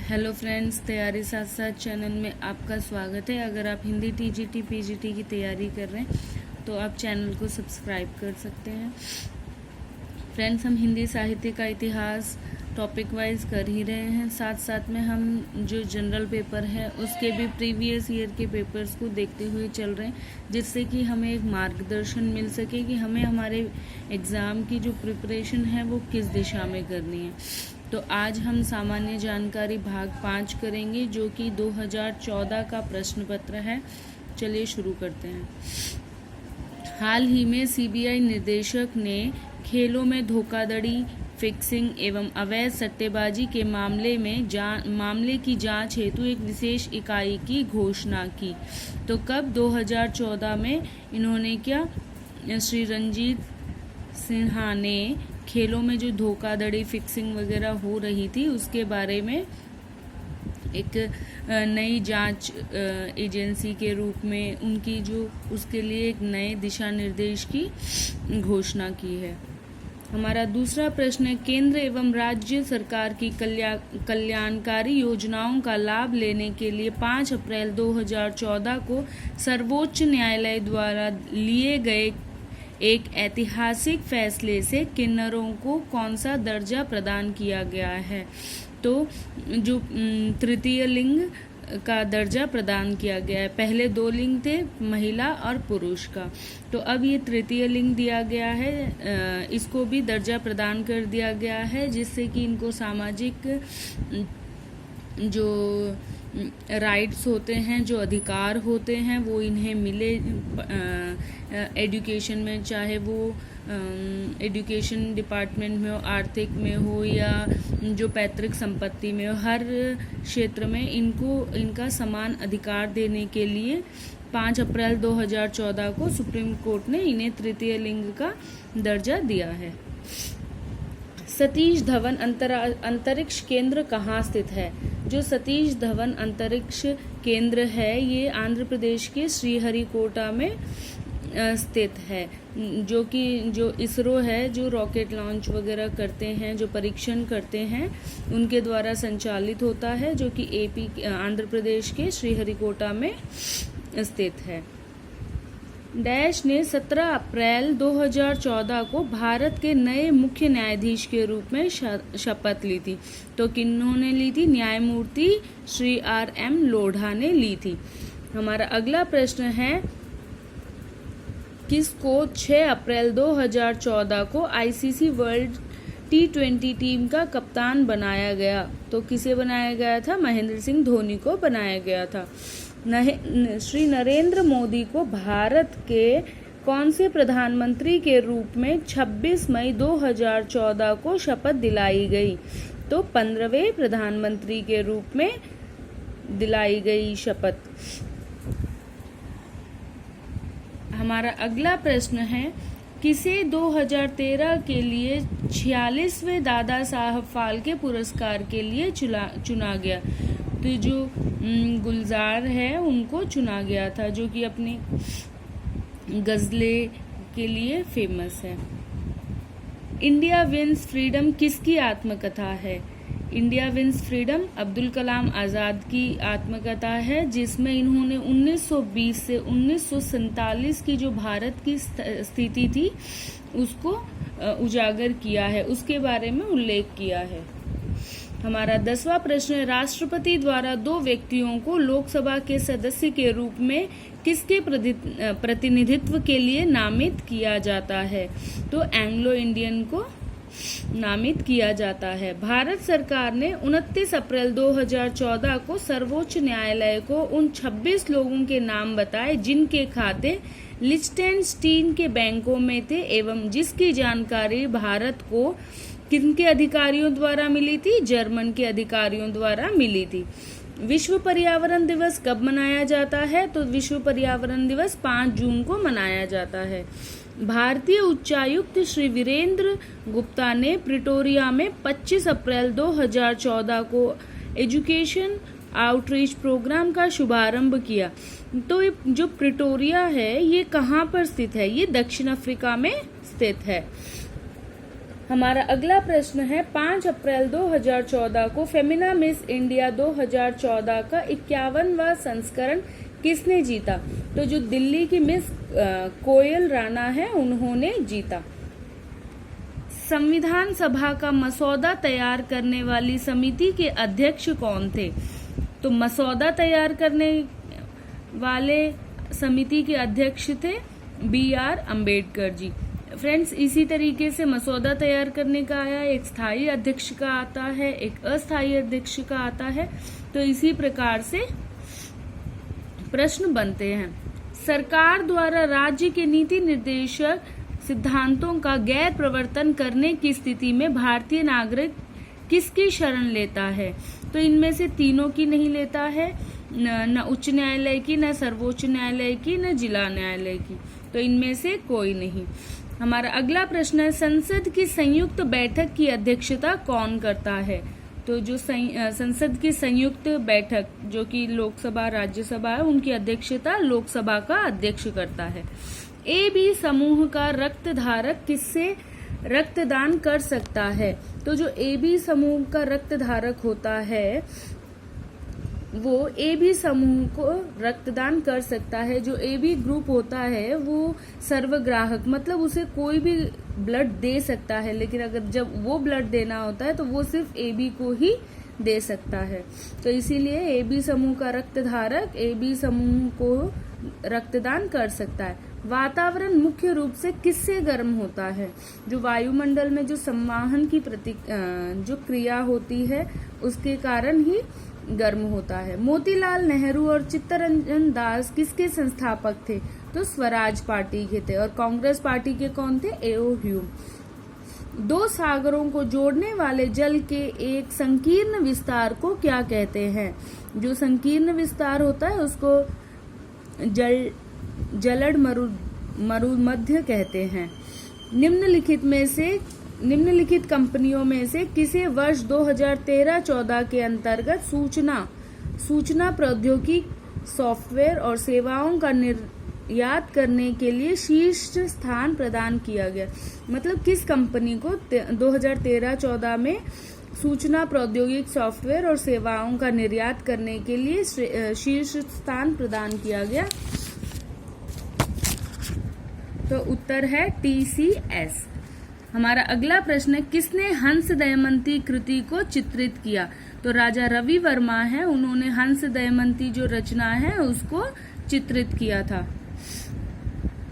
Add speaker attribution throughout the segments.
Speaker 1: Hello friends, तैयारी साथ साथ चैनल में आपका स्वागत है। अगर आप हिंदी टीजीटी पीजीटी की तैयारी कर रहे हैं तो आप चैनल को सब्सक्राइब कर सकते हैं। फ्रेंड्स, हम हिंदी साहित्य का इतिहास टॉपिक वाइज कर ही रहे हैं। साथ साथ में हम जो जनरल पेपर है उसके भी प्रीवियस ईयर के पेपर्स को देखते हुए चल रहे हैं, जिससे कि हमें एक मार्गदर्शन मिल सके कि हमें हमारे एग्ज़ाम की जो प्रिपरेशन है वो किस दिशा में करनी है। तो आज हम सामान्य जानकारी भाग 5 करेंगे, जो कि 2014 का प्रश्न पत्र है। चलिए शुरू करते हैं। हाल ही में सीबीआई निदेशक ने खेलों में धोखाधड़ी, फिक्सिंग एवं अवैध सट्टेबाजी के मामले की जांच हेतु एक विशेष इकाई की घोषणा की। तो कब? 2014 में इन्होंने क्या, श्री रंजीत सिन्हा ने खेलों में जो धोखाधड़ी, फिक्सिंग वगैरह हो रही थी उसके बारे में एक नई जांच एजेंसी के रूप में उनकी जो उसके लिए एक नए दिशा निर्देश की घोषणा की है। हमारा दूसरा प्रश्न है, केंद्र एवं राज्य सरकार की कल्याणकारी योजनाओं का लाभ लेने के लिए 5 अप्रैल 2014 को सर्वोच्च न्यायालय द्वारा लिए गए एक ऐतिहासिक फैसले से किन्नरों को कौन सा दर्जा प्रदान किया गया है? तो जो तृतीय लिंग का दर्जा प्रदान किया गया है। पहले 2 लिंग थे, महिला और पुरुष का, तो अब ये तृतीय लिंग दिया गया है। इसको भी दर्जा प्रदान कर दिया गया है, जिससे कि इनको सामाजिक जो राइट्स होते हैं, जो अधिकार होते हैं, वो इन्हें मिले। एजुकेशन में, चाहे वो एजुकेशन डिपार्टमेंट में हो, आर्थिक में हो, या जो पैतृक संपत्ति में हो, हर क्षेत्र में इनका समान अधिकार देने के लिए 5 अप्रैल 2014 को सुप्रीम कोर्ट ने इन्हें तृतीय लिंग का दर्जा दिया है। सतीश धवन अंतरिक्ष केंद्र कहाँ स्थित है? जो सतीश धवन अंतरिक्ष केंद्र है ये आंध्र प्रदेश के श्रीहरिकोटा में स्थित है, जो इसरो है, जो रॉकेट लॉन्च वगैरह करते हैं, जो परीक्षण करते हैं, उनके द्वारा संचालित होता है, जो कि आंध्र प्रदेश के श्रीहरिकोटा में स्थित है। डैश ने 17 अप्रैल 2014 को भारत के नए मुख्य न्यायाधीश के रूप में शपथ ली थी। तो किन्होंने ली थी? न्यायमूर्ति श्री R.M. लोढ़ा ने ली थी। हमारा अगला प्रश्न है, किसको 6 अप्रैल 2014 को ICC वर्ल्ड T20 टीम का कप्तान बनाया गया? तो किसे बनाया गया था? महेंद्र सिंह धोनी को बनाया गया था। श्री नरेंद्र मोदी को भारत के कौन से प्रधानमंत्री के रूप में 26 मई 2014 को शपथ दिलाई गई? तो 15वें प्रधानमंत्री के रूप में दिलाई गई शपथ। हमारा अगला प्रश्न है, किसे 2013 के लिए 46वें दादा साहब फाल्के पुरस्कार के लिए चुना गया? तो जो गुलजार है उनको चुना गया था, जो कि अपनी गजले के लिए फेमस है। इंडिया विंस फ्रीडम किसकी आत्मकथा है? India wins freedom Abdul Kalam Azad की आत्मकथा है, जिसमें इन्होंने 1920 से 1947 की जो भारत की स्थिति थी उसको उजागर किया है, उसके बारे में उल्लेख किया है। हमारा 10वां प्रश्न है, राष्ट्रपति द्वारा 2 व्यक्तियों को लोकसभा के सदस्य के रूप में किसके प्रतिनिधित्व के लिए नामित किया जाता है? तो एंग्लो इंडियन को नामित किया जाता है। भारत सरकार ने 29 अप्रैल 2014 को सर्वोच्च न्यायालय को उन 26 लोगों के नाम बताए जिनके खाते लिechtenstein के बैंकों में थे एवं जिसकी जानकारी भारत को किनके अधिकारियों द्वारा मिली थी? जर्मन के अधिकारियों द्वारा मिली थी। विश्व पर्यावरण दिवस कब मनाया जाता है? तो विश्व पर्यावरण दिवस 5 जून को मनाया जाता है। भारतीय उच्चायुक्त श्री वीरेंद्र गुप्ता ने प्रिटोरिया में 25 अप्रैल 2014 को एजुकेशन आउटरीच प्रोग्राम का शुभारंभ किया। तो जो प्रिटोरिया है ये कहाँ पर स्थित है? ये दक्षिण अफ्रीका में स्थित है। हमारा अगला प्रश्न है 5 अप्रैल 2014 को फेमिना मिस इंडिया 2014 का 51वां संस्करण किसने जीता? तो जो दिल्ली की मिस कोयल राणा है उन्होंने जीता। संविधान सभा का मसौदा तैयार करने वाली समिति के अध्यक्ष कौन थे? तो मसौदा तैयार करने वाले समिति के अध्यक्ष थे BR अम्बेडकर जी। फ्रेंड्स, इसी तरीके से मसौदा तैयार करने का आया, एक स्थायी अध्यक्ष का आता है, एक अस्थायी अध्यक्ष का आता है। तो इसी प्रकार से प्रश्न बनते हैं। सरकार द्वारा राज्य के नीति निर्देशक सिद्धांतों का गैर प्रवर्तन करने की स्थिति में भारतीय नागरिक किसकी शरण लेता है? तो इनमें से तीनों की नहीं लेता है, न उच्च न्यायालय की, न सर्वोच्च न्यायालय की, न जिला न्यायालय की। तो इनमें से कोई नहीं। हमारा अगला प्रश्न है संसद की संयुक्त बैठक की अध्यक्षता कौन करता है? तो जो संसद की संयुक्त बैठक जो कि लोकसभा राज्यसभा है उनकी अध्यक्षता लोकसभा का अध्यक्ष करता है। AB समूह का रक्त धारक किससे रक्तदान कर सकता है? तो जो AB समूह का रक्त धारक होता है वो AB समूह को रक्तदान कर सकता है। जो AB ग्रुप होता है वो सर्वग्राहक, मतलब उसे कोई भी ब्लड दे सकता है, लेकिन अगर जब वो ब्लड देना होता है तो वो सिर्फ AB को ही दे सकता है। तो इसीलिए AB समूह का रक्त धारक AB समूह को रक्तदान कर सकता है। वातावरण मुख्य रूप से किससे गर्म होता है? जो वायुमंडल में जो संवहन की जो क्रिया होती है उसके कारण ही गर्म होता है। मोतीलाल नेहरू और चित्तरंजन दास किसके संस्थापक थे? तो स्वराज पार्टी के थे। और कांग्रेस पार्टी के कौन थे? A.O. ह्यूम। दो सागरों को जोड़ने वाले जल के एक संकीर्ण विस्तार को क्या कहते हैं? जो संकीर्ण विस्तार होता है उसको जलड मरुमध्य कहते हैं। निम्नलिखित कंपनियों में से किसे वर्ष 2013-14 के अंतर्गत सूचना प्रौद्योगिकी सॉफ्टवेयर और सेवाओं का निर्यात करने के लिए शीर्ष स्थान प्रदान किया गया? मतलब किस कंपनी को 2013-14 में सूचना प्रौद्योगिकी सॉफ्टवेयर और सेवाओं का निर्यात करने के लिए शीर्ष स्थान प्रदान किया गया? तो उत्तर है TCS। हमारा अगला प्रश्न है किसने हंस दमयंती कृति को चित्रित किया? तो राजा रवि वर्मा है, उन्होंने हंस दमयंती जो रचना है उसको चित्रित किया था।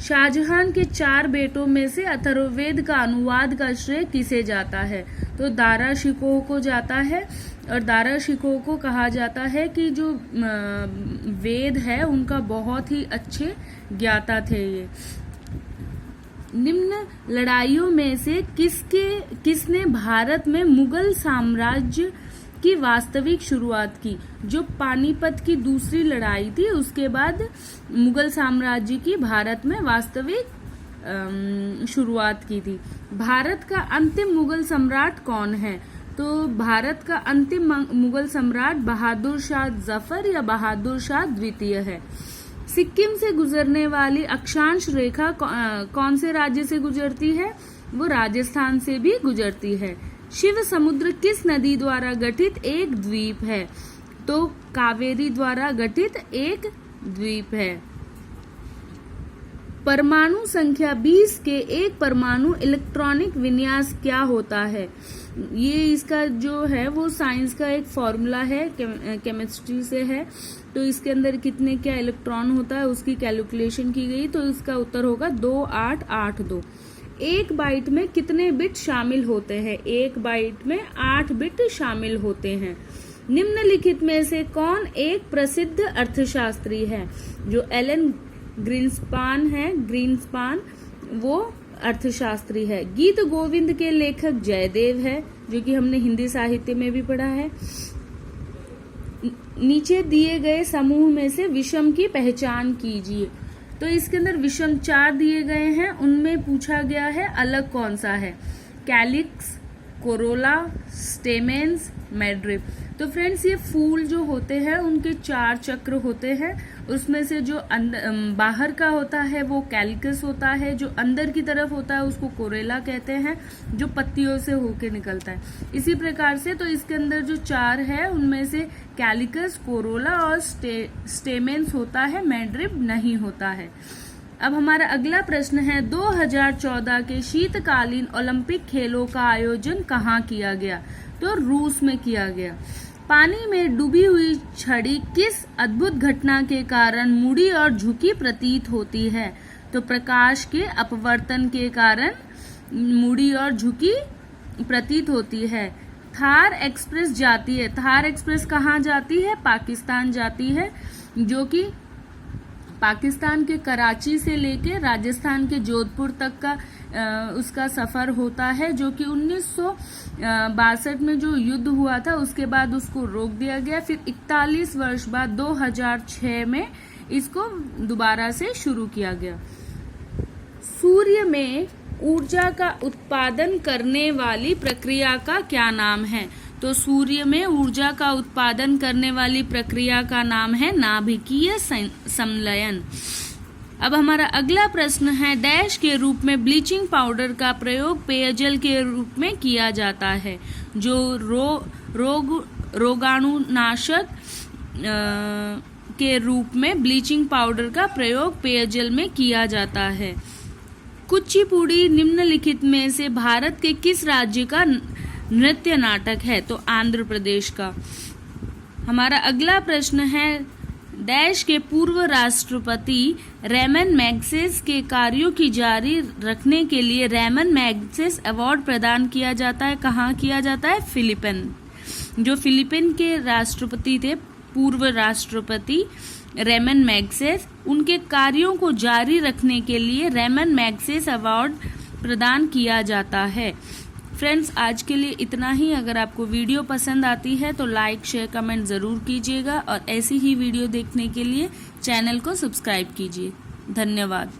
Speaker 1: शाहजहां के 4 बेटों में से अथर्ववेद का अनुवाद का श्रेय किसे जाता है? तो दारा शिकोह को जाता है। और दारा शिकोह को कहा जाता है कि जो वेद है उनका बहुत ही अच्छे ज्ञाता थे ये। निम्न लड़ाइयों में से किसने भारत में मुगल साम्राज्य की वास्तविक शुरुआत की? जो पानीपत की दूसरी लड़ाई थी उसके बाद मुगल साम्राज्य की भारत में वास्तविक शुरुआत की थी। भारत का अंतिम मुगल सम्राट कौन है? तो भारत का अंतिम मुगल सम्राट बहादुर शाह जफर या बहादुर शाह द्वितीय है। सिक्किम से गुजरने वाली अक्षांश रेखा कौन से राज्य से गुजरती है? वो राजस्थान से भी गुजरती है। शिव समुद्र किस नदी द्वारा गठित एक द्वीप है? तो कावेरी द्वारा गठित एक द्वीप है। परमाणु संख्या 20 के एक परमाणु इलेक्ट्रॉनिक विन्यास क्या होता है? ये इसका जो है वो साइंस का एक फॉर्मूला है, केमिस्ट्री से है। तो इसके अंदर कितने क्या इलेक्ट्रॉन होता है उसकी कैलकुलेशन की गई, तो इसका उत्तर होगा 2882। एक बाइट में कितने बिट शामिल होते हैं? एक बाइट में 8 बिट शामिल होते हैं। निम्नलिखित में से कौन एक प्रसिद्ध अर्थशास्त्री है? जो एलन ग्रीनस्पान वो अर्थशास्त्री है। गीत गोविंद के लेखक जयदेव है, जो कि हमने हिंदी साहित्य में भी पढ़ा है। नीचे दिए गए समूह में से विषम की पहचान कीजिए। तो इसके अंदर विषम 4 दिए गए हैं, उनमें पूछा गया है अलग कौन सा है? कैलिक्स, कोरोला, स्टेमेंस, मैड्रिप। तो फ्रेंड्स ये फूल जो होते हैं उनके 4 चक्र होते हैं। उसमें से जो बाहर का होता है वो कैलिकस होता है, जो अंदर की तरफ होता है उसको कोरेला कहते हैं, जो पत्तियों से होके निकलता है। इसी प्रकार से तो इसके अंदर जो 4 है उनमें से कैलिकस, कोरोला और स्टेमेंस होता है, मैड्रिप नहीं होता है। अब हमारा अगला प्रश्न है 2014 के शीतकालीन ओलंपिक खेलों का आयोजन कहाँ किया गया? तो रूस में किया गया। पानी में डूबी हुई छड़ी किस अद्भुत घटना के कारण मुड़ी और झुकी प्रतीत होती है? तो प्रकाश के अपवर्तन के कारण मुड़ी और झुकी प्रतीत होती है। थार एक्सप्रेस जाती है। थार एक्सप्रेस कहाँ जाती है? पाकिस्तान जाती है, जो कि पाकिस्तान के कराची से लेके राजस्थान के जोधपुर तक का उसका सफर होता है, जो कि 1962 में जो युद्ध हुआ था उसके बाद उसको रोक दिया गया। फिर 41 वर्ष बाद 2006 में इसको दोबारा से शुरू किया गया। सूर्य में ऊर्जा का उत्पादन करने वाली प्रक्रिया का क्या नाम है? तो सूर्य में ऊर्जा का उत्पादन करने वाली प्रक्रिया का नाम है नाभिकीय संलयन। अब हमारा अगला प्रश्न है डैश के रूप में ब्लीचिंग पाउडर का प्रयोग पेयजल के रूप में किया जाता है? जो रोगाणुनाशक के रूप में ब्लीचिंग पाउडर का प्रयोग पेयजल में किया जाता है। कुचिपुड़ी निम्नलिखित में से भारत के किस राज्य का नृत्य नाटक है? तो आंध्र प्रदेश का। हमारा अगला प्रश्न है डैश के पूर्व राष्ट्रपति रेमन मैग्सेस के कार्यों की जारी रखने के लिए रेमन मैग्सेस अवार्ड प्रदान किया जाता है। कहाँ किया जाता है? फिलीपीन। जो फिलीपीन के राष्ट्रपति थे, पूर्व राष्ट्रपति रेमन मैग्सेस, उनके कार्यों को जारी रखने के लिए रेमन मैग्सेस अवार्ड प्रदान किया जाता है। फ्रेंड्स, आज के लिए इतना ही। अगर आपको वीडियो पसंद आती है तो लाइक, शेयर, कमेंट ज़रूर कीजिएगा और ऐसी ही वीडियो देखने के लिए चैनल को सब्सक्राइब कीजिए। धन्यवाद।